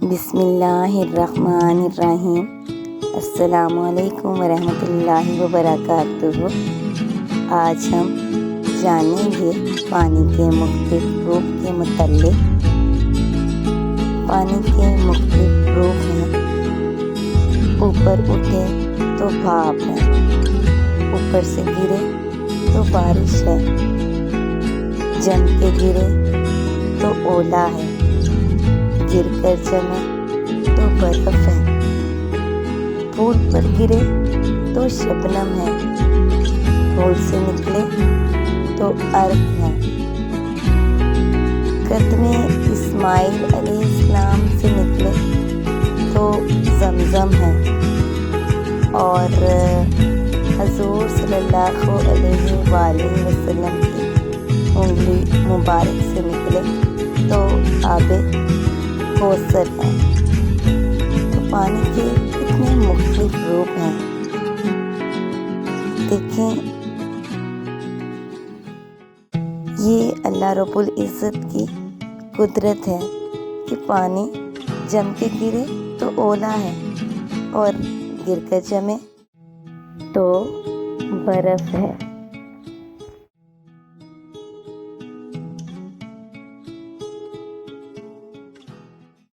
بسم اللہ الرحمن الرحیم۔ السلام علیکم ورحمۃ اللہ وبرکاتہ۔ آج ہم جانیں گے پانی کے مختلف روپ کے متعلق۔ پانی کے مختلف روپ ہیں۔ اوپر اٹھے تو بھاپ ہے، اوپر سے گرے تو بارش ہے، جم کے گرے تو اولا ہے، گر کر جمے تو برف ہے، پھول پر گرے تو شبنم ہے، پھول سے نکلے تو ارگ ہے، قدمِ اسماعیل علیہ السلام سے نکلے تو زمزم ہے، اور حضور صلی اللہ علیہ وآلہ وسلم کی انگلی مبارک سے نکلے تو آب کوثر ہے۔ تو پانی کے کتنے مختلف روپ ہیں، دیکھیں یہ اللہ رب العزت کی قدرت ہے کہ پانی جم کے گرے تو اولا ہے اور گر کر جمے تو برف ہے۔